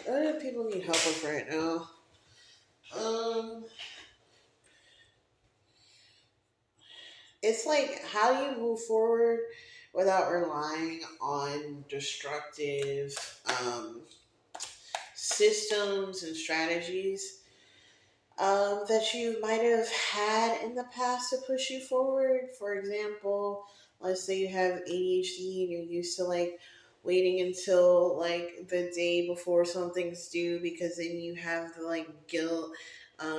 What do people need help with right now? Um, it's like how do you move forward without relying on destructive systems and strategies that you might have had in the past to push you forward. For example, let's say you have ADHD and you're used to like waiting until like the day before something's due because then you have the like guilt,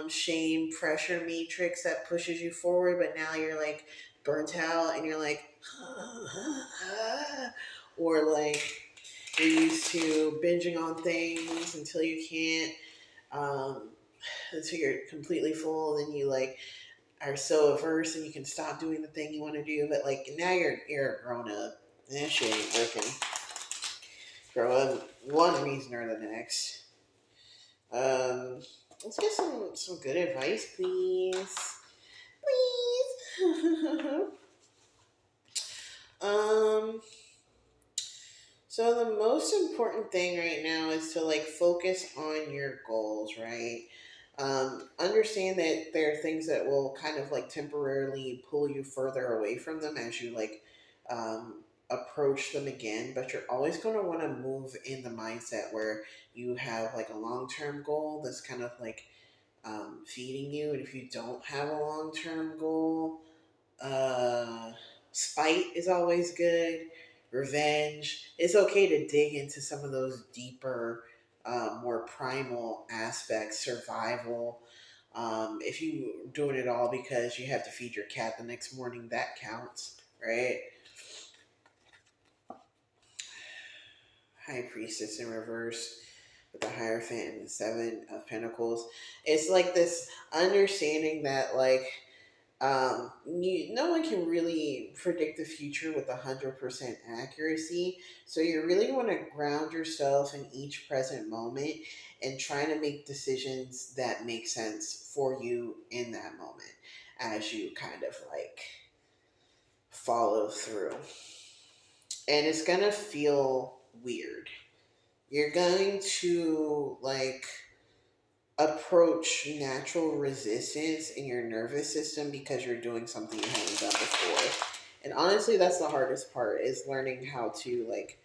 shame, pressure matrix that pushes you forward, but now you're like burnt out and you're like, or like you're used to binging on things until you can't. Um, until you're completely full, then you like are so averse and you can stop doing the thing you want to do. But like now you're a grown up. And that shit ain't working. Grow up one reason or the next. Um, let's get some good advice, please. Please. um. So the most important thing right now is to like focus on your goals, right? Understand that there are things that will kind of like temporarily pull you further away from them as you like approach them again, but you're always going to want to move in the mindset where you have like a long term goal that's kind of like feeding you. And if you don't have a long term goal, uh, spite is always good. Revenge. It's okay to dig into some of those deeper, more primal aspects. Survival. If you doing it all because you have to feed your cat the next morning, that counts, right? High Priestess in reverse with the Hierophant and the Seven of Pentacles. It's like this understanding that like no one can really predict the future with 100% accuracy. So you really want to ground yourself in each present moment and trying to make decisions that make sense for you in that moment as you kind of like follow through. And it's going to feel weird. You're going to like approach natural resistance in your nervous system because you're doing something you haven't done before. And honestly, that's the hardest part is learning how to like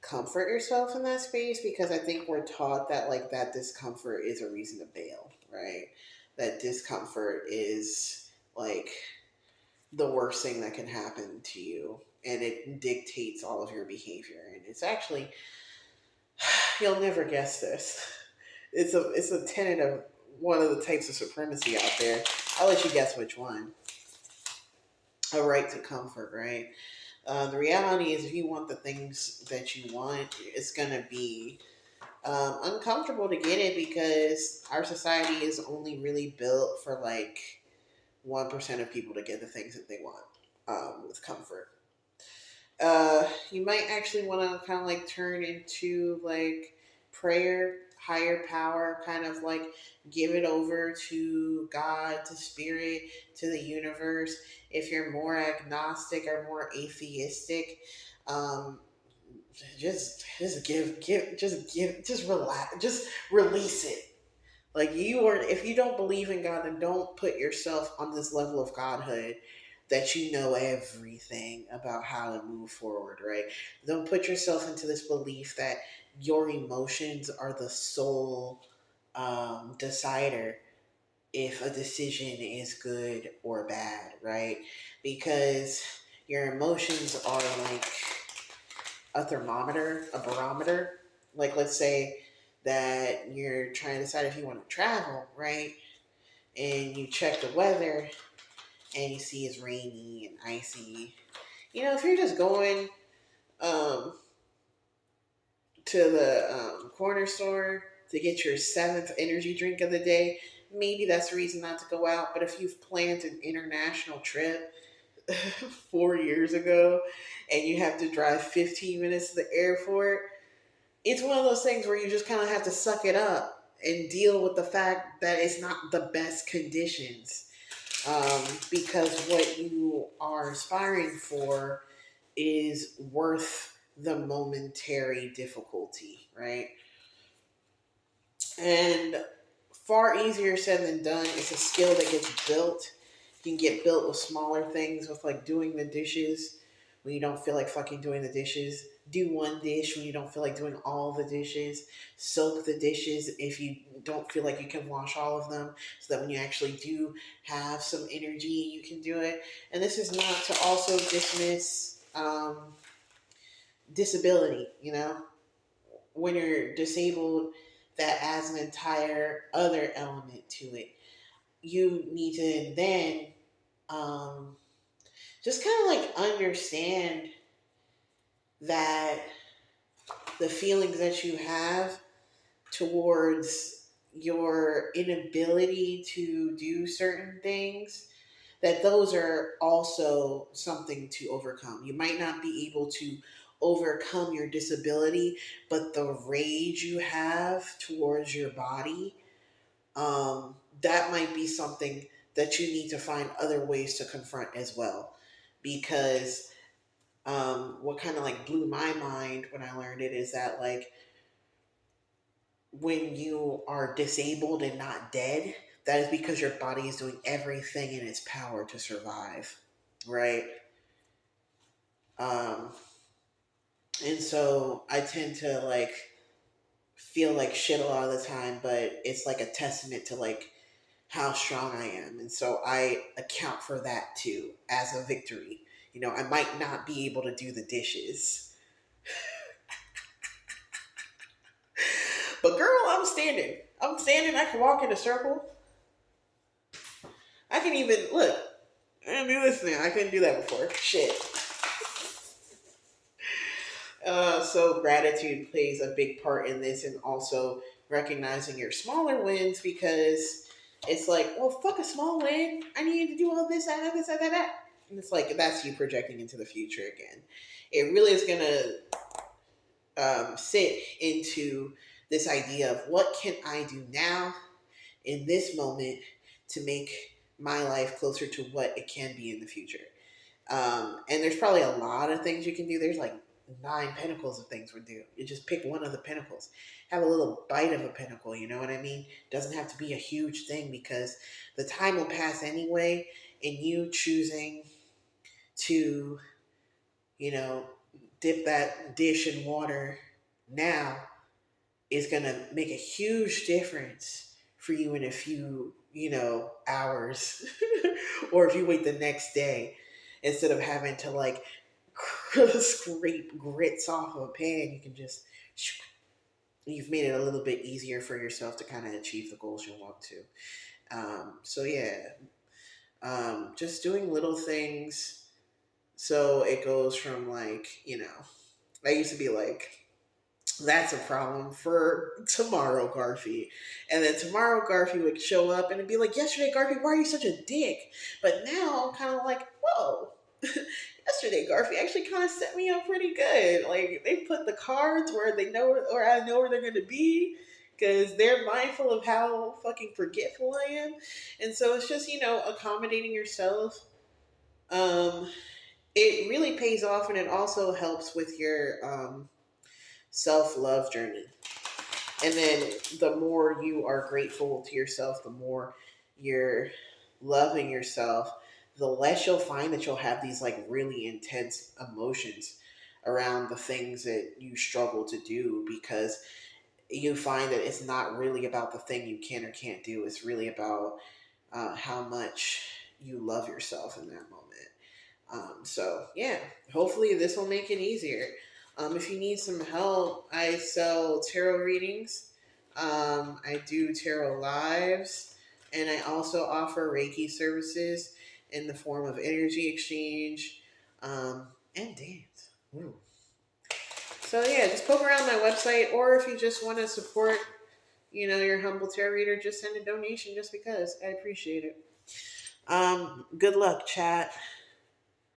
comfort yourself in that space because I think we're taught that like that discomfort is a reason to bail, right? That discomfort is like the worst thing that can happen to you and it dictates all of your behavior and it's actually you'll never guess this. It's a tenet of one of the types of supremacy out there. I'll let you guess which one. A right to comfort, right? The reality is, if you want the things that you want, it's gonna be uncomfortable to get it because our society is only really built for like 1% of people to get the things that they want with comfort. You might actually want to kind of like turn into like prayer, higher power, kind of like give it over to God, to spirit, to the universe. If you're more agnostic or more atheistic, um, just relax, just release it. Like you are, if you don't believe in God, then don't put yourself on this level of godhood that you know everything about how to move forward, right? Don't put yourself into this belief that your emotions are the sole decider if a decision is good or bad, right? Because your emotions are like a thermometer, a barometer. Like, let's say that you're trying to decide if you want to travel, right? And you check the weather and you see it's rainy and icy. You know, if you're just going um, to the corner store to get your seventh energy drink of the day, maybe that's a reason not to go out. But if you've planned an international trip 4 years ago and you have to drive 15 minutes to the airport, it's one of those things where you just kind of have to suck it up and deal with the fact that it's not the best conditions because what you are aspiring for is worth the momentary difficulty, right? And far easier said than done. It's a skill that gets built. You can get built with smaller things, with like doing the dishes when you don't feel like fucking doing the dishes. Do one dish when you don't feel like doing all the dishes. Soak the dishes if you don't feel like you can wash all of them, so that when you actually do have some energy, you can do it. And this is not to also dismiss disability, you know? When you're disabled, that adds an entire other element to it. You need to then um, just kind of like understand that the feelings that you have towards your inability to do certain things, that those are also something to overcome. You might not be able to overcome your disability, but the rage you have towards your body, that might be something that you need to find other ways to confront as well. Because what kind of like blew my mind when I learned it is that like when you are disabled and not dead, that is because your body is doing everything in its power to survive, right? Um, and so I tend to like feel like shit a lot of the time, but it's like a testament to like how strong I am. And so I account for that too as a victory. You know, I might not be able to do the dishes, but girl, I'm standing. I'm standing. I can walk in a circle. I can even look. I can do this now. I couldn't do that before. Shit. So gratitude plays a big part in this, and also recognizing your smaller wins, because it's like, well, fuck a small win. I need to do all this, that. And it's like that's you projecting into the future again. It really is gonna sit into this idea of what can I do now in this moment to make my life closer to what it can be in the future. And there's probably a lot of things you can do. There's like 9 pinnacles of things we do. You just pick one of the pinnacles, have a little bite of a pinnacle. You know what I mean? Doesn't have to be a huge thing, because the time will pass anyway. And you choosing to, you know, dip that dish in water now is going to make a huge difference for you in a few, hours, or if you wait the next day instead of having to like scrape grits off of a pan. You can just, you've made it a little bit easier for yourself to kind of achieve the goals you want to. So yeah, just doing little things. So it goes from like, I used to be like, that's a problem for tomorrow, Garfy. And then tomorrow, Garfy would show up and it'd be like, yesterday, Garfy, why are you such a dick? But now I'm kind of like, whoa. Yesterday, Garfy actually kind of set me up pretty good. Like, they put the cards where they know, or I know where they're going to be, because they're mindful of how fucking forgetful I am. And so it's just, accommodating yourself. Um, it really pays off, and it also helps with your self love journey. And then the more you are grateful to yourself, the more you're loving yourself, the less you'll find that you'll have these like really intense emotions around the things that you struggle to do, because you find that it's not really about the thing you can or can't do. It's really about how much you love yourself in that moment. So yeah, hopefully this will make it easier. If you need some help, I sell tarot readings. I do tarot lives, and I also offer Reiki services in the form of energy exchange and dance. Ooh. So yeah, just poke around my website, or if you just want to support, your humble tarot reader, just send a donation just because. I appreciate it. Good luck, chat.